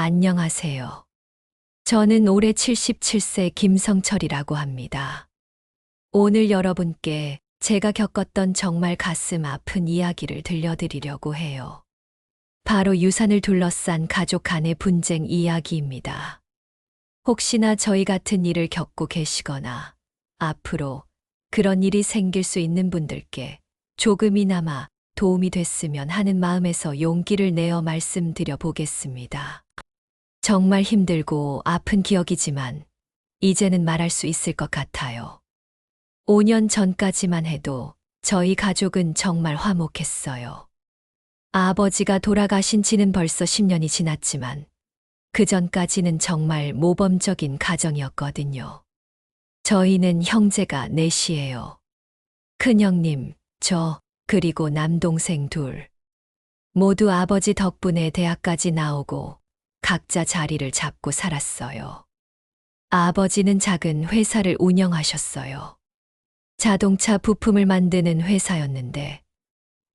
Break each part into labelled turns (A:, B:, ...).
A: 안녕하세요. 저는 올해 77세 김성철이라고 합니다. 오늘 여러분께 제가 겪었던 정말 가슴 아픈 이야기를 들려드리려고 해요. 바로 유산을 둘러싼 가족 간의 분쟁 이야기입니다. 혹시나 저희 같은 일을 겪고 계시거나 앞으로 그런 일이 생길 수 있는 분들께 조금이나마 도움이 됐으면 하는 마음에서 용기를 내어 말씀드려 보겠습니다. 정말 힘들고 아픈 기억이지만 이제는 말할 수 있을 것 같아요. 5년 전까지만 해도 저희 가족은 정말 화목했어요. 아버지가 돌아가신 지는 벌써 10년이 지났지만 그 전까지는 정말 모범적인 가정이었거든요. 저희는 형제가 넷이에요. 큰형님, 저, 그리고 남동생 둘. 모두 아버지 덕분에 대학까지 나오고 각자 자리를 잡고 살았어요. 아버지는 작은 회사를 운영하셨어요. 자동차 부품을 만드는 회사였는데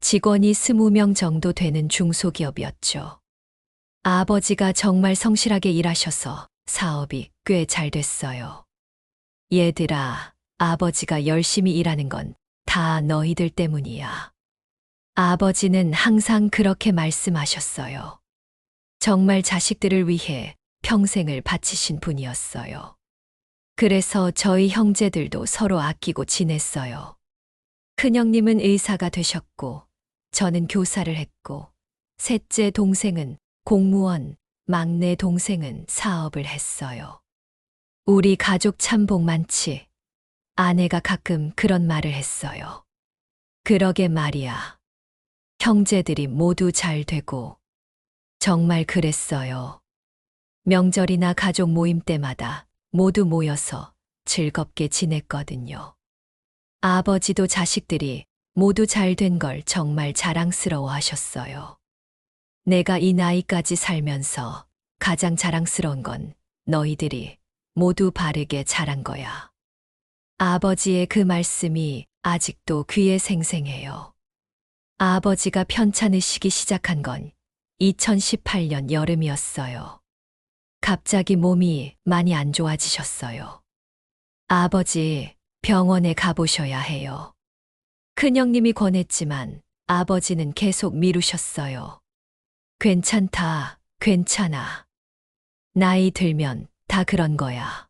A: 직원이 20명 정도 되는 중소기업이었죠. 아버지가 정말 성실하게 일하셔서 사업이 꽤 잘 됐어요. 얘들아, 아버지가 열심히 일하는 건 다 너희들 때문이야. 아버지는 항상 그렇게 말씀하셨어요. 정말 자식들을 위해 평생을 바치신 분이었어요. 그래서 저희 형제들도 서로 아끼고 지냈어요. 큰형님은 의사가 되셨고, 저는 교사를 했고, 셋째 동생은 공무원, 막내 동생은 사업을 했어요. 우리 가족 참 복 많지. 아내가 가끔 그런 말을 했어요. 그러게 말이야. 형제들이 모두 잘 되고, 정말 그랬어요. 명절이나 가족 모임 때마다 모두 모여서 즐겁게 지냈거든요. 아버지도 자식들이 모두 잘 된 걸 정말 자랑스러워 하셨어요. 내가 이 나이까지 살면서 가장 자랑스러운 건 너희들이 모두 바르게 자란 거야. 아버지의 그 말씀이 아직도 귀에 생생해요. 아버지가 편찮으시기 시작한 건 2018년 여름이었어요. 갑자기 몸이 많이 안 좋아지셨어요. 아버지, 병원에 가보셔야 해요. 큰형님이 권했지만 아버지는 계속 미루셨어요. 괜찮다, 괜찮아. 나이 들면 다 그런 거야.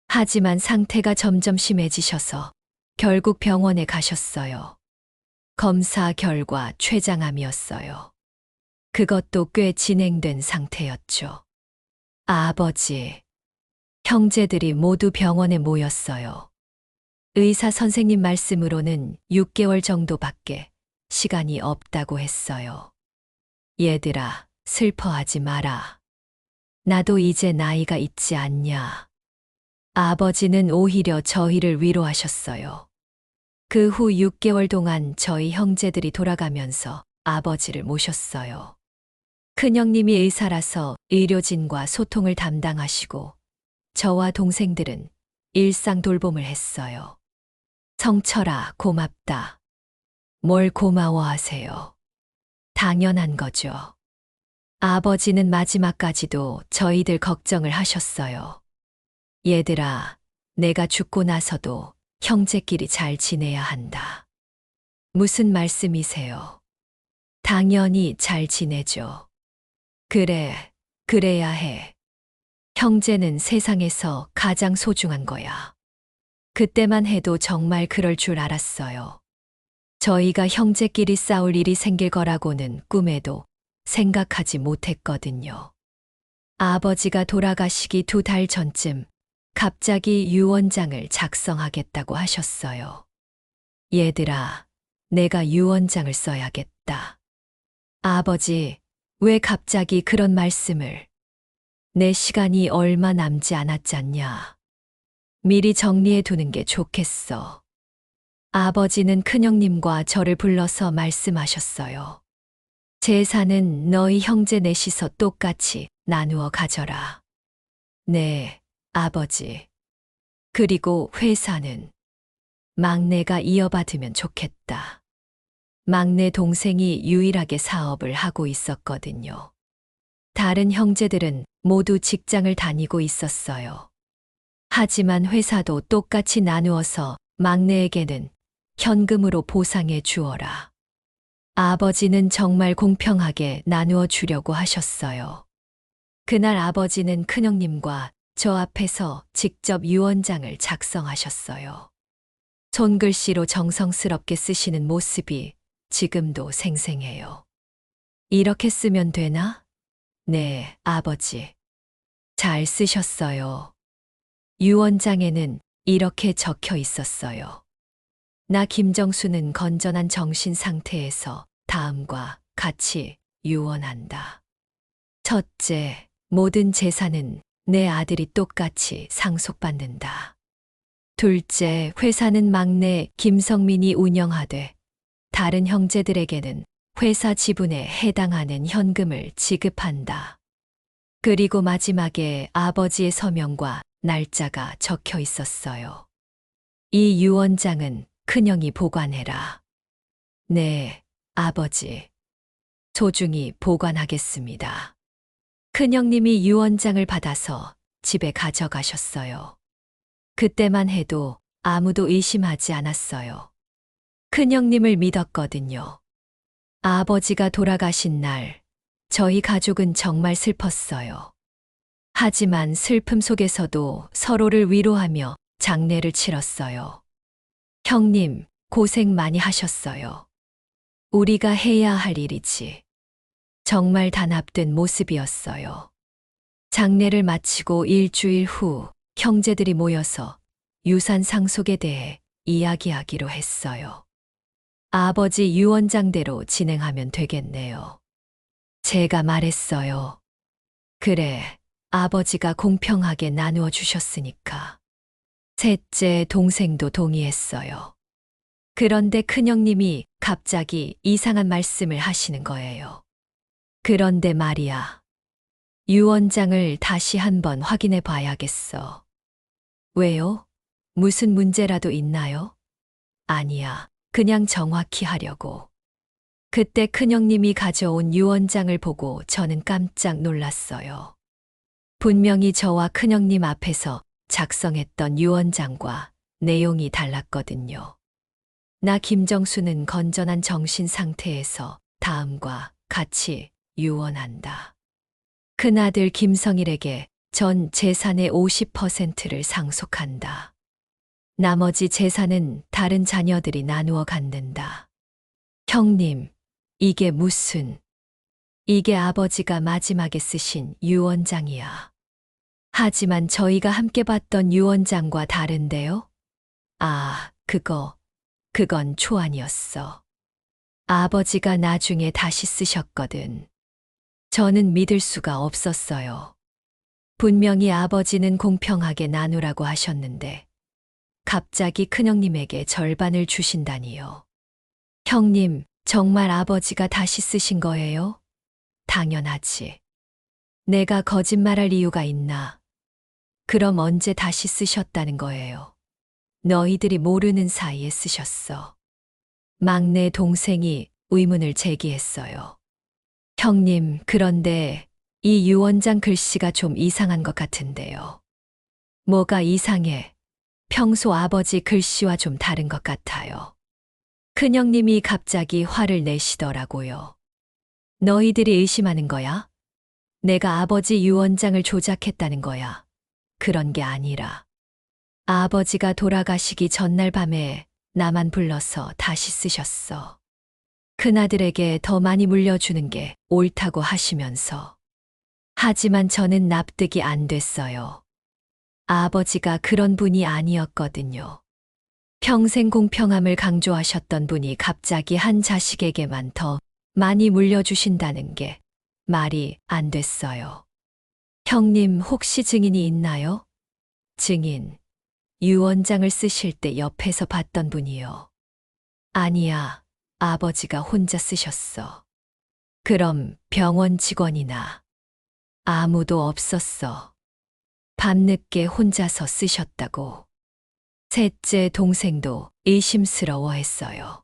A: 하지만 상태가 점점 심해지셔서 결국 병원에 가셨어요. 검사 결과 췌장암이었어요. 그것도 꽤 진행된 상태였죠. 아버지, 형제들이 모두 병원에 모였어요. 의사 선생님 말씀으로는 6개월 정도밖에 시간이 없다고 했어요. 얘들아, 슬퍼하지 마라. 나도 이제 나이가 있지 않냐. 아버지는 오히려 저희를 위로하셨어요. 그 후 6개월 동안 저희 형제들이 돌아가면서 아버지를 모셨어요. 큰형님이 의사라서 의료진과 소통을 담당하시고 저와 동생들은 일상 돌봄을 했어요. 성철아, 고맙다. 뭘 고마워하세요. 당연한 거죠. 아버지는 마지막까지도 저희들 걱정을 하셨어요. 얘들아, 내가 죽고 나서도 형제끼리 잘 지내야 한다. 무슨 말씀이세요? 당연히 잘 지내죠. 그래, 그래야 해. 형제는 세상에서 가장 소중한 거야. 그때만 해도 정말 그럴 줄 알았어요. 저희가 형제끼리 싸울 일이 생길 거라고는 꿈에도 생각하지 못했거든요. 아버지가 돌아가시기 2달 전쯤 갑자기 유언장을 작성하겠다고 하셨어요. 얘들아, 내가 유언장을 써야겠다. 아버지, 왜 갑자기 그런 말씀을? 내 시간이 얼마 남지 않았잖냐. 미리 정리해 두는 게 좋겠어. 아버지는 큰형님과 저를 불러서 말씀하셨어요. 재산은 너희 형제 넷이서 똑같이 나누어 가져라. 네, 아버지. 그리고 회사는 막내가 이어받으면 좋겠다. 막내 동생이 유일하게 사업을 하고 있었거든요. 다른 형제들은 모두 직장을 다니고 있었어요. 하지만 회사도 똑같이 나누어서 막내에게는 현금으로 보상해 주어라. 아버지는 정말 공평하게 나누어 주려고 하셨어요. 그날 아버지는 큰형님과 저 앞에서 직접 유언장을 작성하셨어요. 손글씨로 정성스럽게 쓰시는 모습이 지금도 생생해요. 이렇게 쓰면 되나? 네, 아버지. 잘 쓰셨어요. 유언장에는 이렇게 적혀 있었어요. 나 김정수는 건전한 정신 상태에서 다음과 같이 유언한다. 첫째, 모든 재산은 내 아들이 똑같이 상속받는다. 둘째, 회사는 막내 김성민이 운영하되 다른 형제들에게는 회사 지분에 해당하는 현금을 지급한다. 그리고 마지막에 아버지의 서명과 날짜가 적혀 있었어요. 이 유언장은 큰형이 보관해라. 네, 아버지. 소중히 보관하겠습니다. 큰형님이 유언장을 받아서 집에 가져가셨어요. 그때만 해도 아무도 의심하지 않았어요. 큰형님을 믿었거든요. 아버지가 돌아가신 날, 저희 가족은 정말 슬펐어요. 하지만 슬픔 속에서도 서로를 위로하며 장례를 치렀어요. 형님, 고생 많이 하셨어요. 우리가 해야 할 일이지. 정말 단합된 모습이었어요. 장례를 마치고 일주일 후 형제들이 모여서 유산 상속에 대해 이야기하기로 했어요. 아버지 유언장대로 진행하면 되겠네요. 제가 말했어요. 그래, 아버지가 공평하게 나누어 주셨으니까. 셋째 동생도 동의했어요. 그런데 큰형님이 갑자기 이상한 말씀을 하시는 거예요. 그런데 말이야. 유언장을 다시 한번 확인해 봐야겠어. 왜요? 무슨 문제라도 있나요? 아니야. 그냥 정확히 하려고. 그때 큰형님이 가져온 유언장을 보고 저는 깜짝 놀랐어요. 분명히 저와 큰형님 앞에서 작성했던 유언장과 내용이 달랐거든요. 나 김정수는 건전한 정신 상태에서 다음과 같이 유언한다. 큰아들 김성일에게 전 재산의 50%를 상속한다. 나머지 재산은 다른 자녀들이 나누어 갖는다. 형님, 이게 무슨... 이게 아버지가 마지막에 쓰신 유언장이야. 하지만 저희가 함께 봤던 유언장과 다른데요? 아, 그건 초안이었어. 아버지가 나중에 다시 쓰셨거든. 저는 믿을 수가 없었어요. 분명히 아버지는 공평하게 나누라고 하셨는데 갑자기 큰형님에게 절반을 주신다니요. 형님, 정말 아버지가 다시 쓰신 거예요? 당연하지. 내가 거짓말할 이유가 있나? 그럼 언제 다시 쓰셨다는 거예요? 너희들이 모르는 사이에 쓰셨어. 막내 동생이 의문을 제기했어요. 형님, 그런데 이 유언장 글씨가 좀 이상한 것 같은데요. 뭐가 이상해? 평소 아버지 글씨와 좀 다른 것 같아요. 큰형님이 갑자기 화를 내시더라고요. 너희들이 의심하는 거야? 내가 아버지 유언장을 조작했다는 거야. 그런 게 아니라 아버지가 돌아가시기 전날 밤에 나만 불러서 다시 쓰셨어. 큰아들에게 더 많이 물려주는 게 옳다고 하시면서. 하지만 저는 납득이 안 됐어요. 아버지가 그런 분이 아니었거든요. 평생 공평함을 강조하셨던 분이 갑자기 한 자식에게만 더 많이 물려주신다는 게 말이 안 됐어요. 형님, 혹시 증인이 있나요? 증인. 유언장을 쓰실 때 옆에서 봤던 분이요. 아니야, 아버지가 혼자 쓰셨어. 그럼 병원 직원이나 아무도 없었어. 밤늦게 혼자서 쓰셨다고. 셋째 동생도 의심스러워했어요.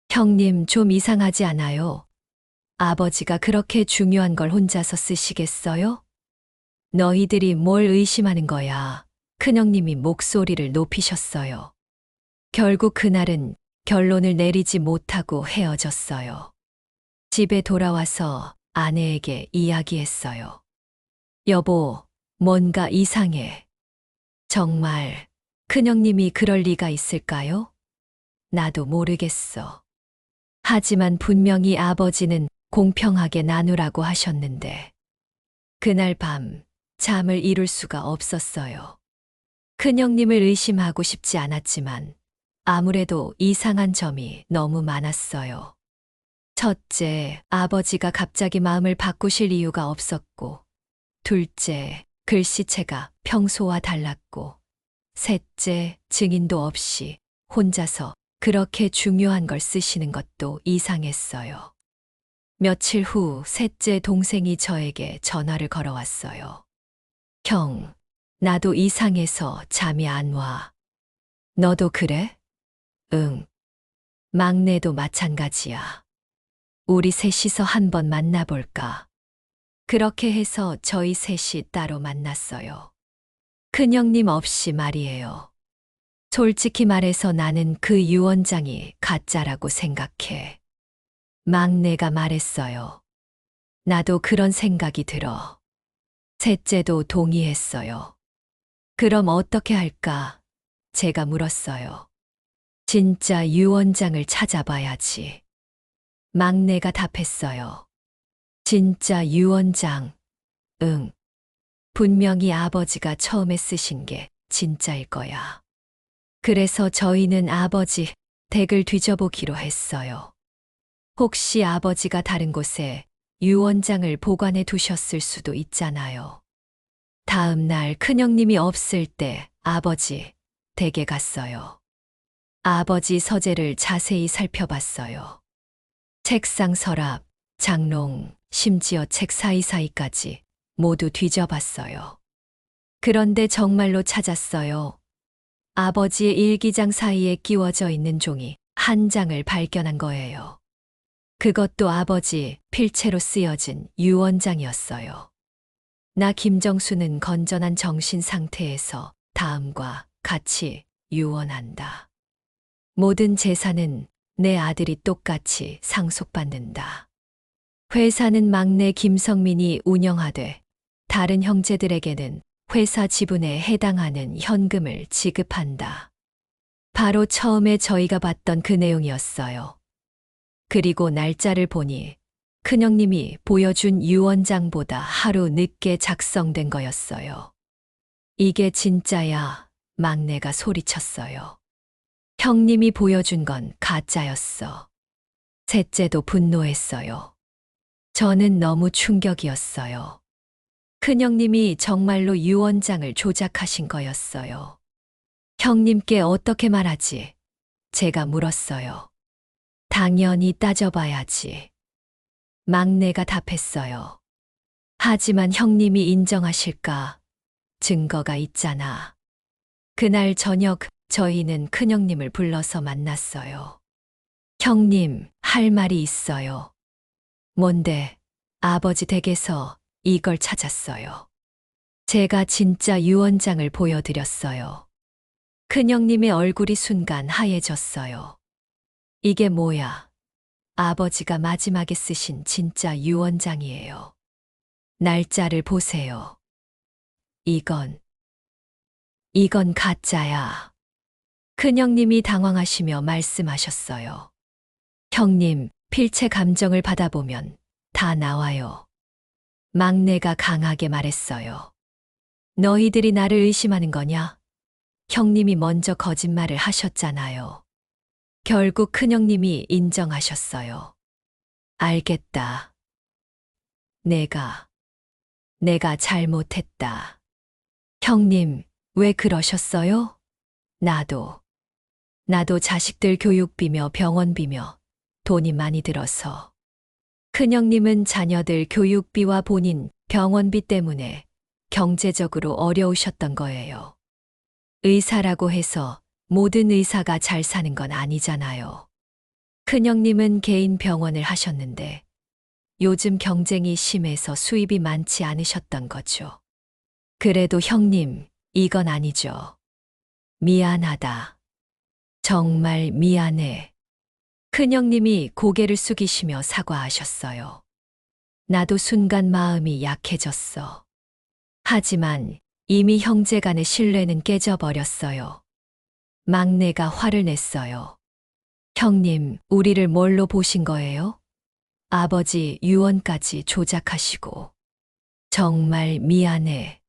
A: 형님, 좀 이상하지 않아요? 아버지가 그렇게 중요한 걸 혼자서 쓰시겠어요? 너희들이 뭘 의심하는 거야? 큰형님이 목소리를 높이셨어요. 결국 그날은 결론을 내리지 못하고 헤어졌어요. 집에 돌아와서 아내에게 이야기했어요. 여보, 뭔가 이상해. 정말 큰형님이 그럴 리가 있을까요? 나도 모르겠어. 하지만 분명히 아버지는 공평하게 나누라고 하셨는데, 그날 밤 잠을 이룰 수가 없었어요. 큰형님을 의심하고 싶지 않았지만 아무래도 이상한 점이 너무 많았어요. 첫째, 아버지가 갑자기 마음을 바꾸실 이유가 없었고, 둘째, 글씨체가 평소와 달랐고, 셋째, 증인도 없이 혼자서 그렇게 중요한 걸 쓰시는 것도 이상했어요. 며칠 후 셋째 동생이 저에게 전화를 걸어왔어요. 형, 나도 이상해서 잠이 안 와. 너도 그래? 응. 막내도 마찬가지야. 우리 셋이서 한번 만나볼까? 그렇게 해서 저희 셋이 따로 만났어요. 큰형님 없이 말이에요. 솔직히 말해서 나는 그 유언장이 가짜라고 생각해. 막내가 말했어요. 나도 그런 생각이 들어. 셋째도 동의했어요. 그럼 어떻게 할까? 제가 물었어요. 진짜 유언장을 찾아봐야지. 막내가 답했어요. 진짜 유언장, 응. 분명히 아버지가 처음에 쓰신 게 진짜일 거야. 그래서 저희는 아버지 댁을 뒤져보기로 했어요. 혹시 아버지가 다른 곳에 유언장을 보관해 두셨을 수도 있잖아요. 다음 날 큰형님이 없을 때 아버지 댁에 갔어요. 아버지 서재를 자세히 살펴봤어요. 책상 서랍, 장롱, 심지어 책 사이사이까지 모두 뒤져봤어요. 그런데 정말로 찾았어요. 아버지의 일기장 사이에 끼워져 있는 종이 한 장을 발견한 거예요. 그것도 아버지 필체로 쓰여진 유언장이었어요. 나 김정수는 건전한 정신 상태에서 다음과 같이 유언한다. 모든 재산은 내 아들이 똑같이 상속받는다. 회사는 막내 김성민이 운영하되 다른 형제들에게는 회사 지분에 해당하는 현금을 지급한다. 바로 처음에 저희가 봤던 그 내용이었어요. 그리고 날짜를 보니 큰형님이 보여준 유언장보다 하루 늦게 작성된 거였어요. 이게 진짜야, 막내가 소리쳤어요. 형님이 보여준 건 가짜였어. 셋째도 분노했어요. 저는 너무 충격이었어요. 큰형님이 정말로 유언장을 조작하신 거였어요. 형님께 어떻게 말하지? 제가 물었어요. 당연히 따져봐야지. 막내가 답했어요. 하지만 형님이 인정하실까? 증거가 있잖아. 그날 저녁 저희는 큰형님을 불러서 만났어요. 형님, 할 말이 있어요. 뭔데? 아버지 댁에서 이걸 찾았어요. 제가 진짜 유언장을 보여드렸어요. 큰형님의 얼굴이 순간 하얘졌어요. 이게 뭐야? 아버지가 마지막에 쓰신 진짜 유언장이에요. 날짜를 보세요. 이건 가짜야. 큰형님이 당황하시며 말씀하셨어요. 형님, 필체 감정을 받아보면 다 나와요. 막내가 강하게 말했어요. 너희들이 나를 의심하는 거냐? 형님이 먼저 거짓말을 하셨잖아요. 결국 큰형님이 인정하셨어요. 알겠다. 내가 잘못했다. 형님, 왜 그러셨어요? 나도 자식들 교육비며 병원비며 돈이 많이 들어서. 큰형님은 자녀들 교육비와 본인 병원비 때문에 경제적으로 어려우셨던 거예요. 의사라고 해서 모든 의사가 잘 사는 건 아니잖아요. 큰형님은 개인 병원을 하셨는데 요즘 경쟁이 심해서 수입이 많지 않으셨던 거죠. 그래도 형님, 이건 아니죠. 미안하다. 정말 미안해. 큰형님이 고개를 숙이시며 사과하셨어요. 나도 순간 마음이 약해졌어. 하지만 이미 형제 간의 신뢰는 깨져버렸어요. 막내가 화를 냈어요. 형님, 우리를 뭘로 보신 거예요? 아버지 유언까지 조작하시고. 정말 미안해.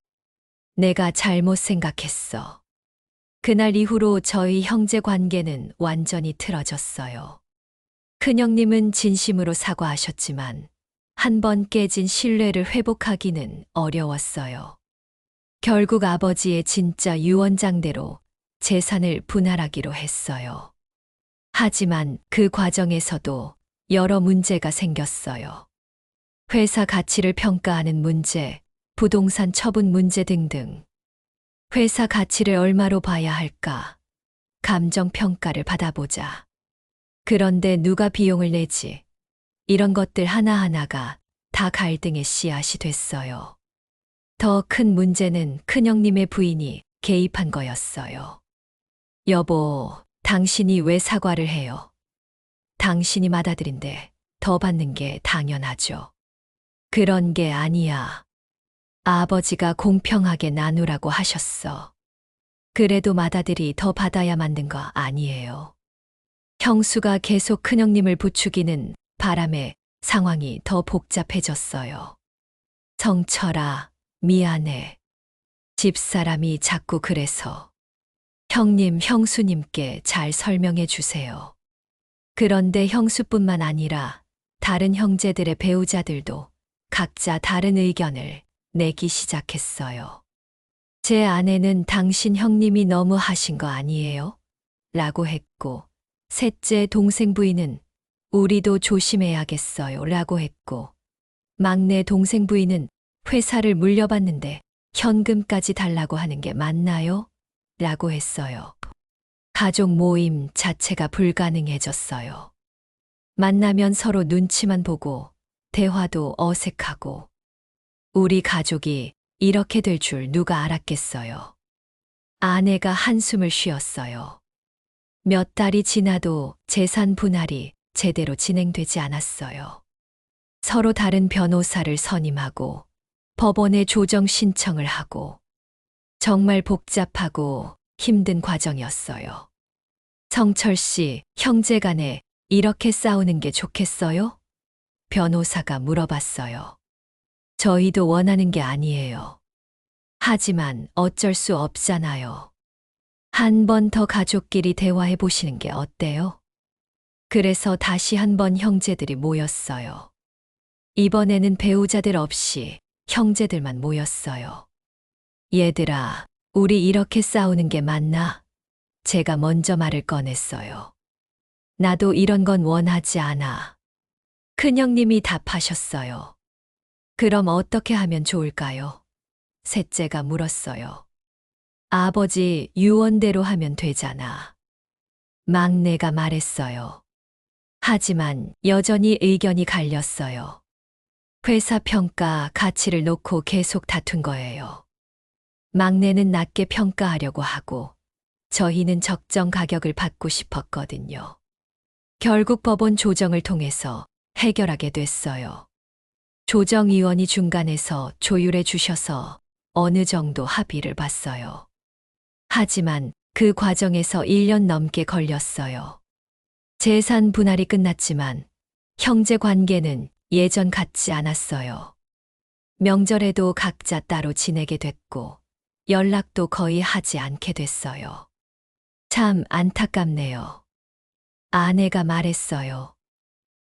A: 내가 잘못 생각했어. 그날 이후로 저희 형제 관계는 완전히 틀어졌어요. 큰형님은 진심으로 사과하셨지만 한 번 깨진 신뢰를 회복하기는 어려웠어요. 결국 아버지의 진짜 유언장대로 재산을 분할하기로 했어요. 하지만 그 과정에서도 여러 문제가 생겼어요. 회사 가치를 평가하는 문제, 부동산 처분 문제 등등. 회사 가치를 얼마로 봐야 할까? 감정평가를 받아보자. 그런데 누가 비용을 내지? 이런 것들 하나하나가 다 갈등의 씨앗이 됐어요. 더 큰 문제는 큰형님의 부인이 개입한 거였어요. 여보, 당신이 왜 사과를 해요? 당신이 맏아들인데 더 받는 게 당연하죠. 그런 게 아니야. 아버지가 공평하게 나누라고 하셨어. 그래도 맏아들이 더 받아야 만든 거 아니에요. 형수가 계속 큰형님을 부추기는 바람에 상황이 더 복잡해졌어요. 성철아, 미안해. 집사람이 자꾸 그래서. 형님, 형수님께 잘 설명해 주세요. 그런데 형수뿐만 아니라 다른 형제들의 배우자들도 각자 다른 의견을 내기 시작했어요. 제 아내는 당신 형님이 너무 하신 거 아니에요? 라고 했고, 셋째 동생 부인은 우리도 조심해야겠어요. 라고 했고, 막내 동생 부인은 회사를 물려받는데 현금까지 달라고 하는 게 맞나요? 라고 했어요. 가족 모임 자체가 불가능해졌어요. 만나면 서로 눈치만 보고 대화도 어색하고 우리 가족이 이렇게 될 줄 누가 알았겠어요. 아내가 한숨을 쉬었어요. 몇 달이 지나도 재산 분할이 제대로 진행되지 않았어요. 서로 다른 변호사를 선임하고 법원에 조정 신청을 하고 정말 복잡하고 힘든 과정이었어요. 성철 씨, 형제 간에 이렇게 싸우는 게 좋겠어요? 변호사가 물어봤어요. 저희도 원하는 게 아니에요. 하지만 어쩔 수 없잖아요. 한 번 더 가족끼리 대화해 보시는 게 어때요? 그래서 다시 한 번 형제들이 모였어요. 이번에는 배우자들 없이 형제들만 모였어요. 얘들아, 우리 이렇게 싸우는 게 맞나? 제가 먼저 말을 꺼냈어요. 나도 이런 건 원하지 않아. 큰형님이 답하셨어요. 그럼 어떻게 하면 좋을까요? 셋째가 물었어요. 아버지 유언대로 하면 되잖아. 막내가 말했어요. 하지만 여전히 의견이 갈렸어요. 회사 평가 가치를 놓고 계속 다툰 거예요. 막내는 낮게 평가하려고 하고 저희는 적정 가격을 받고 싶었거든요. 결국 법원 조정을 통해서 해결하게 됐어요. 조정위원이 중간에서 조율해 주셔서 어느 정도 합의를 봤어요. 하지만 그 과정에서 1년 넘게 걸렸어요. 재산 분할이 끝났지만 형제 관계는 예전 같지 않았어요. 명절에도 각자 따로 지내게 됐고 연락도 거의 하지 않게 됐어요. 참 안타깝네요. 아내가 말했어요.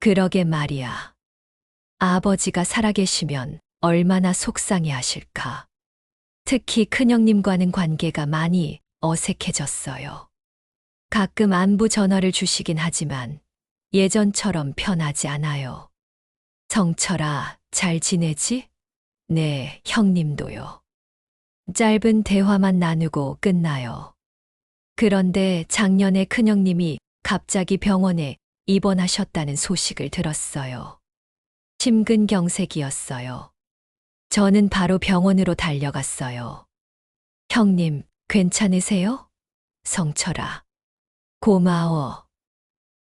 A: 그러게 말이야. 아버지가 살아계시면 얼마나 속상해 하실까. 특히 큰형님과는 관계가 많이 어색해졌어요. 가끔 안부 전화를 주시긴 하지만 예전처럼 편하지 않아요. 성철아, 잘 지내지? 네, 형님도요. 짧은 대화만 나누고 끝나요. 그런데 작년에 큰형님이 갑자기 병원에 입원하셨다는 소식을 들었어요. 심근경색이었어요. 저는 바로 병원으로 달려갔어요. 형님, 괜찮으세요? 성철아. 고마워.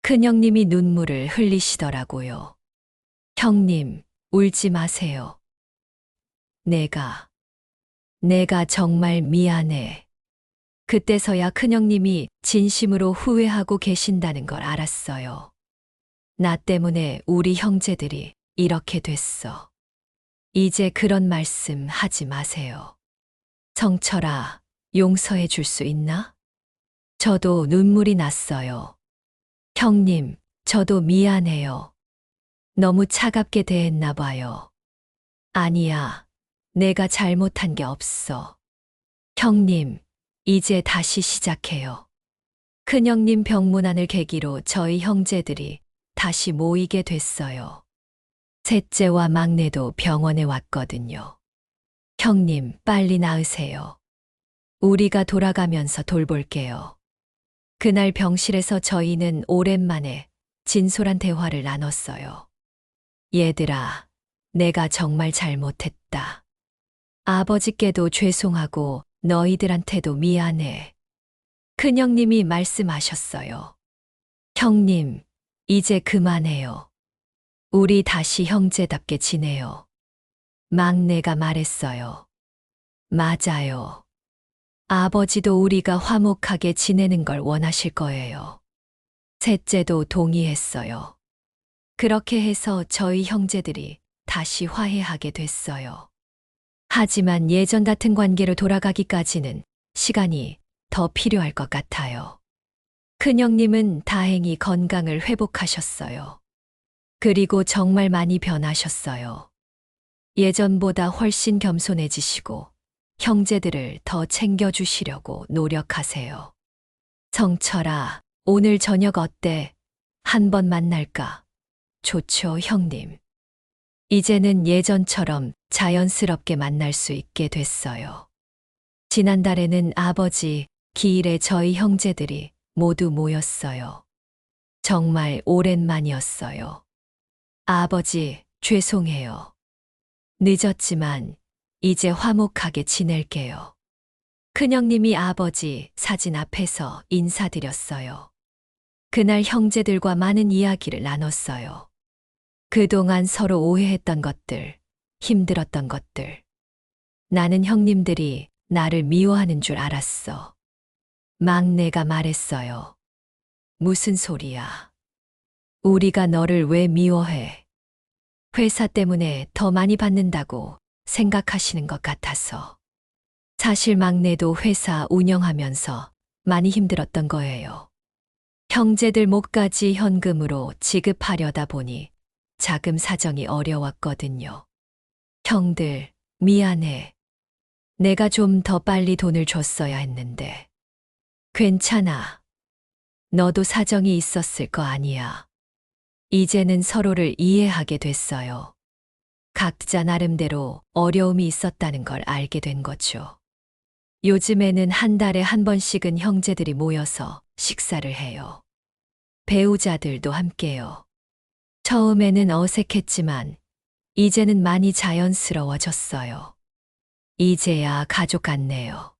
A: 큰형님이 눈물을 흘리시더라고요. 형님, 울지 마세요. 내가 정말 미안해. 그때서야 큰형님이 진심으로 후회하고 계신다는 걸 알았어요. 나 때문에 우리 형제들이 이렇게 됐어. 이제 그런 말씀 하지 마세요. 성철아, 용서해 줄 수 있나? 저도 눈물이 났어요. 형님, 저도 미안해요. 너무 차갑게 대했나 봐요. 아니야, 내가 잘못한 게 없어. 형님, 이제 다시 시작해요. 큰형님 병문안을 계기로 저희 형제들이 다시 모이게 됐어요. 셋째와 막내도 병원에 왔거든요. 형님, 빨리 나으세요. 우리가 돌아가면서 돌볼게요. 그날 병실에서 저희는 오랜만에 진솔한 대화를 나눴어요. 얘들아, 내가 정말 잘못했다. 아버지께도 죄송하고 너희들한테도 미안해. 큰형님이 말씀하셨어요. 형님, 이제 그만해요. 우리 다시 형제답게 지내요. 막내가 말했어요. 맞아요. 아버지도 우리가 화목하게 지내는 걸 원하실 거예요. 셋째도 동의했어요. 그렇게 해서 저희 형제들이 다시 화해하게 됐어요. 하지만 예전 같은 관계로 돌아가기까지는 시간이 더 필요할 것 같아요. 큰형님은 다행히 건강을 회복하셨어요. 그리고 정말 많이 변하셨어요. 예전보다 훨씬 겸손해지시고 형제들을 더 챙겨주시려고 노력하세요. 성철아, 오늘 저녁 어때? 한번 만날까? 좋죠, 형님. 이제는 예전처럼 자연스럽게 만날 수 있게 됐어요. 지난달에는 아버지 기일에 저희 형제들이 모두 모였어요. 정말 오랜만이었어요. 아버지, 죄송해요. 늦었지만 이제 화목하게 지낼게요. 큰형님이 아버지 사진 앞에서 인사드렸어요. 그날 형제들과 많은 이야기를 나눴어요. 그동안 서로 오해했던 것들, 힘들었던 것들. 나는 형님들이 나를 미워하는 줄 알았어. 막내가 말했어요. 무슨 소리야. 우리가 너를 왜 미워해? 회사 때문에 더 많이 받는다고 생각하시는 것 같아서. 사실 막내도 회사 운영하면서 많이 힘들었던 거예요. 형제들 몫까지 현금으로 지급하려다 보니 자금 사정이 어려웠거든요. 형들, 미안해. 내가 좀 더 빨리 돈을 줬어야 했는데. 괜찮아. 너도 사정이 있었을 거 아니야. 이제는 서로를 이해하게 됐어요. 각자 나름대로 어려움이 있었다는 걸 알게 된 거죠. 요즘에는 한 달에 한 번씩은 형제들이 모여서 식사를 해요. 배우자들도 함께요. 처음에는 어색했지만 이제는 많이 자연스러워졌어요. 이제야 가족 같네요.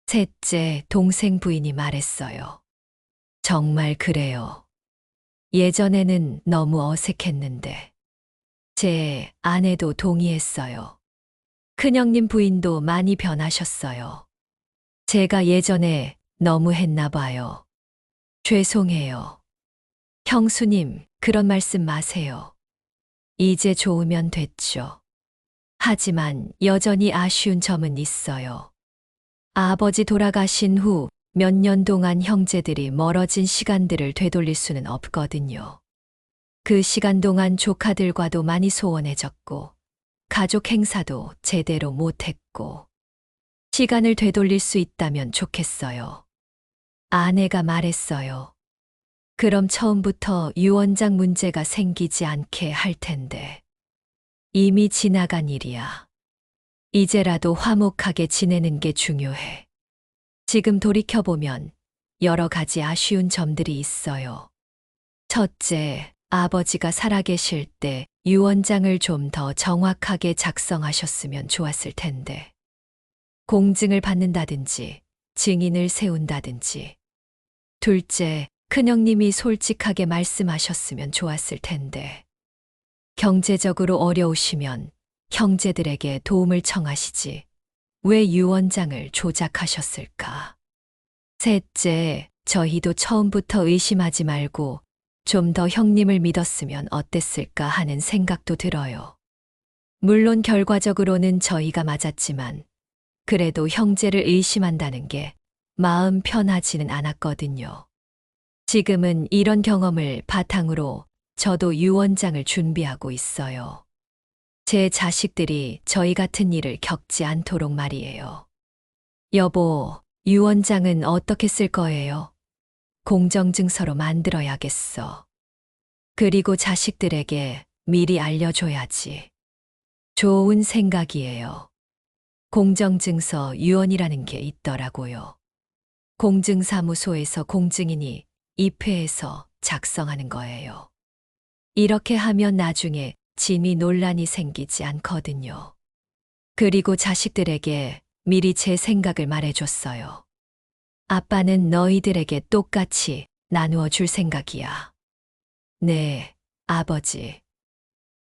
A: 셋째 동생 부인이 말했어요. 정말 그래요. 예전에는 너무 어색했는데. 제 아내도 동의했어요. 큰형님 부인도 많이 변하셨어요. 제가 예전에 너무 했나 봐요. 죄송해요. 형수님, 그런 말씀 마세요. 이제 좋으면 됐죠. 하지만 여전히 아쉬운 점은 있어요. 아버지 돌아가신 후 몇 년 동안 형제들이 멀어진 시간들을 되돌릴 수는 없거든요. 그 시간 동안 조카들과도 많이 소원해졌고, 가족 행사도 제대로 못했고, 시간을 되돌릴 수 있다면 좋겠어요. 아내가 말했어요. 그럼 처음부터 유언장 문제가 생기지 않게 할 텐데. 이미 지나간 일이야. 이제라도 화목하게 지내는 게 중요해. 지금 돌이켜보면 여러 가지 아쉬운 점들이 있어요. 첫째, 아버지가 살아계실 때 유언장을 좀 더 정확하게 작성하셨으면 좋았을 텐데. 공증을 받는다든지, 증인을 세운다든지. 둘째, 큰형님이 솔직하게 말씀하셨으면 좋았을 텐데. 경제적으로 어려우시면 형제들에게 도움을 청하시지. 왜 유언장을 조작하셨을까? 셋째, 저희도 처음부터 의심하지 말고 좀 더 형님을 믿었으면 어땠을까 하는 생각도 들어요. 물론 결과적으로는 저희가 맞았지만 그래도 형제를 의심한다는 게 마음 편하지는 않았거든요. 지금은 이런 경험을 바탕으로 저도 유언장을 준비하고 있어요. 제 자식들이 저희 같은 일을 겪지 않도록 말이에요. 여보, 유언장은 어떻게 쓸 거예요? 공정증서로 만들어야겠어. 그리고 자식들에게 미리 알려줘야지. 좋은 생각이에요. 공정증서 유언이라는 게 있더라고요. 공증사무소에서 공증인이 입회해서 작성하는 거예요. 이렇게 하면 나중에 진위 논란이 생기지 않거든요. 그리고 자식들에게 미리 제 생각을 말해줬어요. 아빠는 너희들에게 똑같이 나누어 줄 생각이야. 네, 아버지.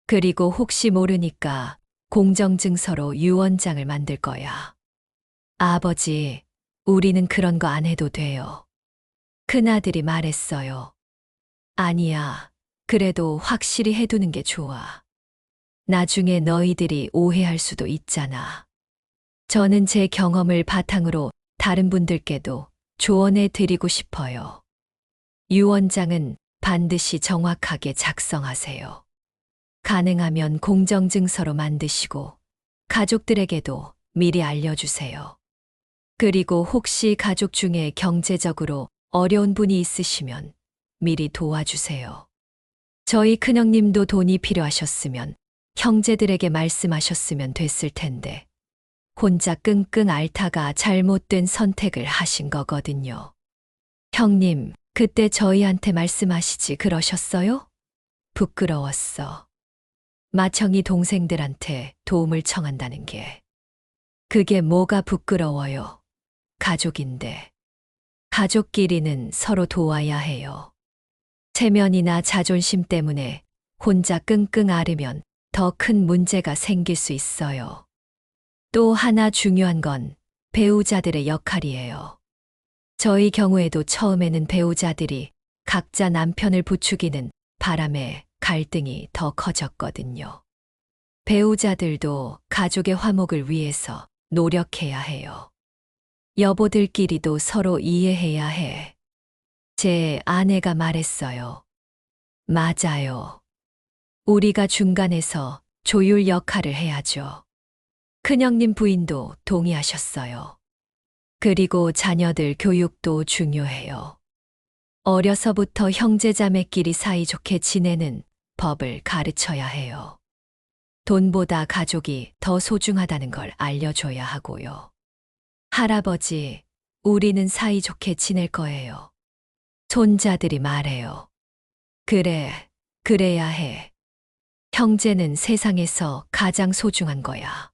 A: 그리고 혹시 모르니까 공정증서로 유언장을 만들 거야. 아버지, 우리는 그런 거 안 해도 돼요. 큰아들이 말했어요. 아니야, 그래도 확실히 해두는 게 좋아. 나중에 너희들이 오해할 수도 있잖아. 저는 제 경험을 바탕으로 다른 분들께도 조언해 드리고 싶어요. 유언장은 반드시 정확하게 작성하세요. 가능하면 공정증서로 만드시고 가족들에게도 미리 알려주세요. 그리고 혹시 가족 중에 경제적으로 어려운 분이 있으시면 미리 도와주세요. 저희 큰형님도 돈이 필요하셨으면 형제들에게 말씀하셨으면 됐을 텐데 혼자 끙끙 앓다가 잘못된 선택을 하신 거거든요. 형님, 그때 저희한테 말씀하시지 그러셨어요? 부끄러웠어. 마청이 동생들한테 도움을 청한다는 게. 그게 뭐가 부끄러워요? 가족인데. 가족끼리는 서로 도와야 해요. 체면이나 자존심 때문에 혼자 끙끙 앓으면 더 큰 문제가 생길 수 있어요. 또 하나 중요한 건 배우자들의 역할이에요. 저희 경우에도 처음에는 배우자들이 각자 남편을 부추기는 바람에 갈등이 더 커졌거든요. 배우자들도 가족의 화목을 위해서 노력해야 해요. 여보들끼리도 서로 이해해야 해. 제 아내가 말했어요. 맞아요. 우리가 중간에서 조율 역할을 해야죠. 큰형님 부인도 동의하셨어요. 그리고 자녀들 교육도 중요해요. 어려서부터 형제자매끼리 사이좋게 지내는 법을 가르쳐야 해요. 돈보다 가족이 더 소중하다는 걸 알려줘야 하고요. 할아버지, 우리는 사이좋게 지낼 거예요. 손자들이 말해요. 그래, 그래야 해. 형제는 세상에서 가장 소중한 거야.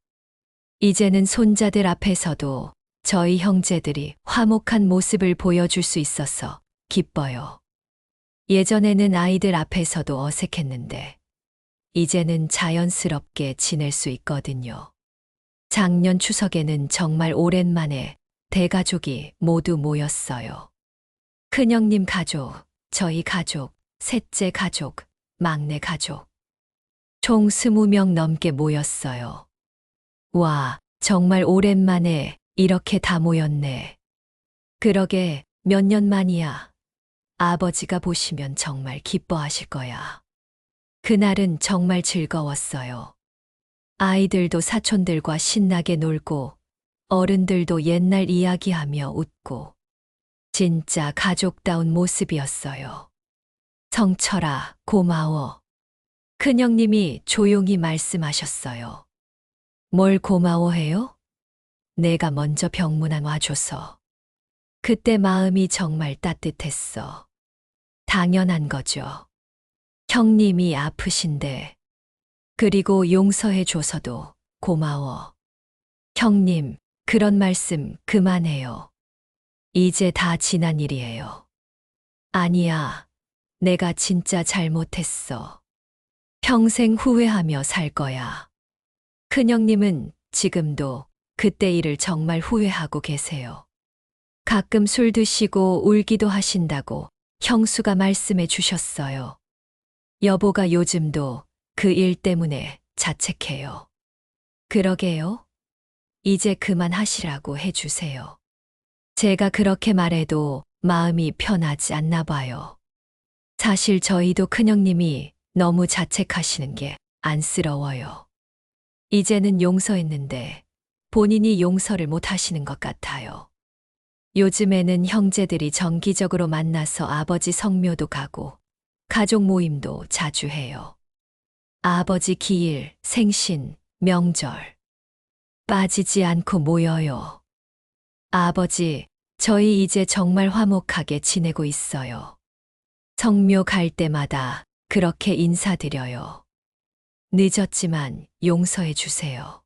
A: 이제는 손자들 앞에서도 저희 형제들이 화목한 모습을 보여줄 수 있어서 기뻐요. 예전에는 아이들 앞에서도 어색했는데, 이제는 자연스럽게 지낼 수 있거든요. 작년 추석에는 정말 오랜만에 대가족이 모두 모였어요. 큰형님 가족, 저희 가족, 셋째 가족, 막내 가족. 총 20명 넘게 모였어요. 와, 정말 오랜만에 이렇게 다 모였네. 그러게 몇 년 만이야. 아버지가 보시면 정말 기뻐하실 거야. 그날은 정말 즐거웠어요. 아이들도 사촌들과 신나게 놀고 어른들도 옛날 이야기하며 웃고 진짜 가족다운 모습이었어요. 성철아, 고마워. 큰형님이 조용히 말씀하셨어요. 뭘 고마워해요? 내가 먼저 병문안 와줘서. 그때 마음이 정말 따뜻했어. 당연한 거죠. 형님이 아프신데 그리고 용서해 줘서도 고마워. 형님, 그런 말씀 그만해요. 이제 다 지난 일이에요. 아니야, 내가 진짜 잘못했어. 평생 후회하며 살 거야. 큰형님은 지금도 그때 일을 정말 후회하고 계세요. 가끔 술 드시고 울기도 하신다고 형수가 말씀해 주셨어요. 여보가 요즘도 그 일 때문에 자책해요. 그러게요. 이제 그만하시라고 해주세요. 제가 그렇게 말해도 마음이 편하지 않나 봐요. 사실 저희도 큰형님이 너무 자책하시는 게 안쓰러워요. 이제는 용서했는데 본인이 용서를 못 하시는 것 같아요. 요즘에는 형제들이 정기적으로 만나서 아버지 성묘도 가고 가족 모임도 자주 해요. 아버지 기일, 생신, 명절 빠지지 않고 모여요. 아버지, 저희 이제 정말 화목하게 지내고 있어요. 성묘 갈 때마다 그렇게 인사드려요. 늦었지만 용서해 주세요.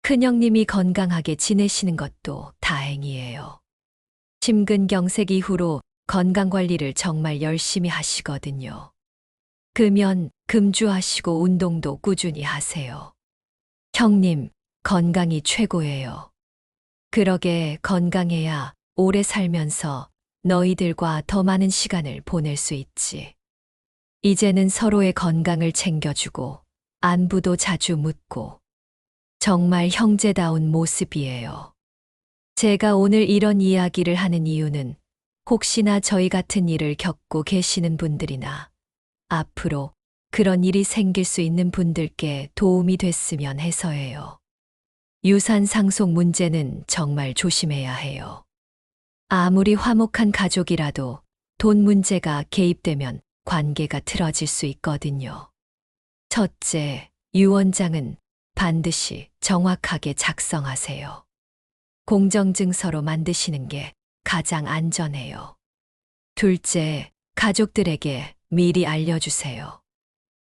A: 큰형님이 건강하게 지내시는 것도 다행이에요. 심근경색 이후로 건강관리를 정말 열심히 하시거든요. 금연, 금주하시고 운동도 꾸준히 하세요. 형님, 건강이 최고예요. 그러게 건강해야 오래 살면서 너희들과 더 많은 시간을 보낼 수 있지. 이제는 서로의 건강을 챙겨주고 안부도 자주 묻고 정말 형제다운 모습이에요. 제가 오늘 이런 이야기를 하는 이유는 혹시나 저희 같은 일을 겪고 계시는 분들이나 앞으로 그런 일이 생길 수 있는 분들께 도움이 됐으면 해서예요. 유산 상속 문제는 정말 조심해야 해요. 아무리 화목한 가족이라도 돈 문제가 개입되면 관계가 틀어질 수 있거든요. 첫째, 유언장은 반드시 정확하게 작성하세요. 공정증서로 만드시는 게 가장 안전해요. 둘째, 가족들에게 미리 알려주세요.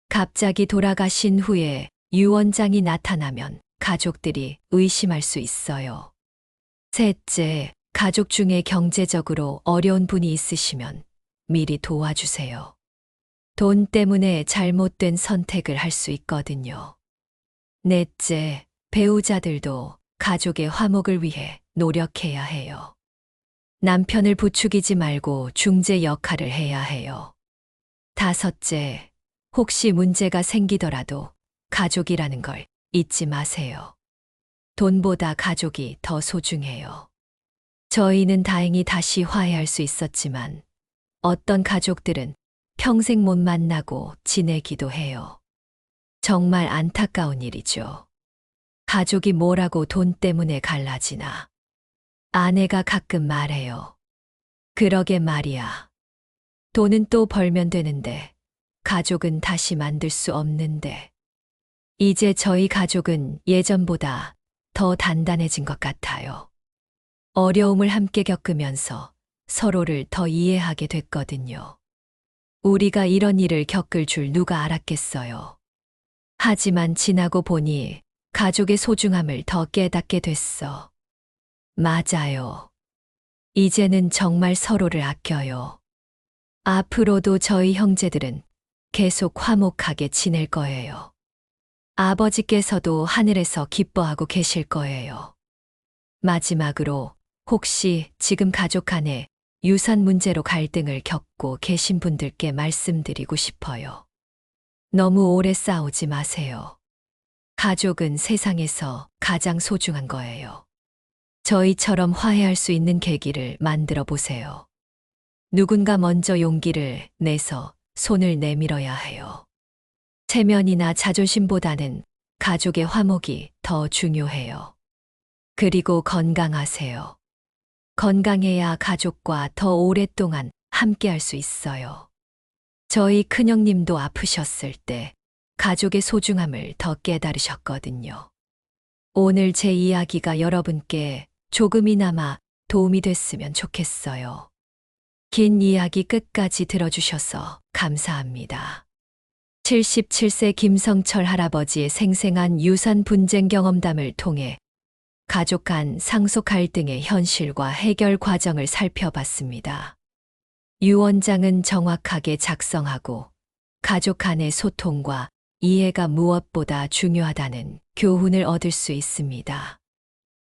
A: 갑자기 돌아가신 후에 유언장이 나타나면 가족들이 의심할 수 있어요. 셋째, 가족 중에 경제적으로 어려운 분이 있으시면 미리 도와주세요. 돈 때문에 잘못된 선택을 할 수 있거든요. 넷째, 배우자들도 가족의 화목을 위해 노력해야 해요. 남편을 부추기지 말고 중재 역할을 해야 해요. 다섯째, 혹시 문제가 생기더라도 가족이라는 걸 잊지 마세요. 돈보다 가족이 더 소중해요. 저희는 다행히 다시 화해할 수 있었지만 어떤 가족들은 평생 못 만나고 지내기도 해요. 정말 안타까운 일이죠. 가족이 뭐라고 돈 때문에 갈라지나. 아내가 가끔 말해요. 그러게 말이야. 돈은 또 벌면 되는데 가족은 다시 만들 수 없는데. 이제 저희 가족은 예전보다 더 단단해진 것 같아요. 어려움을 함께 겪으면서 서로를 더 이해하게 됐거든요. 우리가 이런 일을 겪을 줄 누가 알았겠어요. 하지만 지나고 보니 가족의 소중함을 더 깨닫게 됐어. 맞아요. 이제는 정말 서로를 아껴요. 앞으로도 저희 형제들은 계속 화목하게 지낼 거예요. 아버지께서도 하늘에서 기뻐하고 계실 거예요. 마지막으로 혹시 지금 가족 안에 유산 문제로 갈등을 겪고 계신 분들께 말씀드리고 싶어요. 너무 오래 싸우지 마세요. 가족은 세상에서 가장 소중한 거예요. 저희처럼 화해할 수 있는 계기를 만들어 보세요. 누군가 먼저 용기를 내서 손을 내밀어야 해요. 체면이나 자존심보다는 가족의 화목이 더 중요해요. 그리고 건강하세요. 건강해야 가족과 더 오랫동안 함께할 수 있어요. 저희 큰형님도 아프셨을 때 가족의 소중함을 더 깨달으셨거든요. 오늘 제 이야기가 여러분께 조금이나마 도움이 됐으면 좋겠어요. 긴 이야기 끝까지 들어주셔서 감사합니다. 77세 김성철 할아버지의 생생한 유산 분쟁 경험담을 통해 가족 간 상속 갈등의 현실과 해결 과정을 살펴봤습니다. 유 원장은 정확하게 작성하고 가족 간의 소통과 이해가 무엇보다 중요하다는 교훈을 얻을 수 있습니다.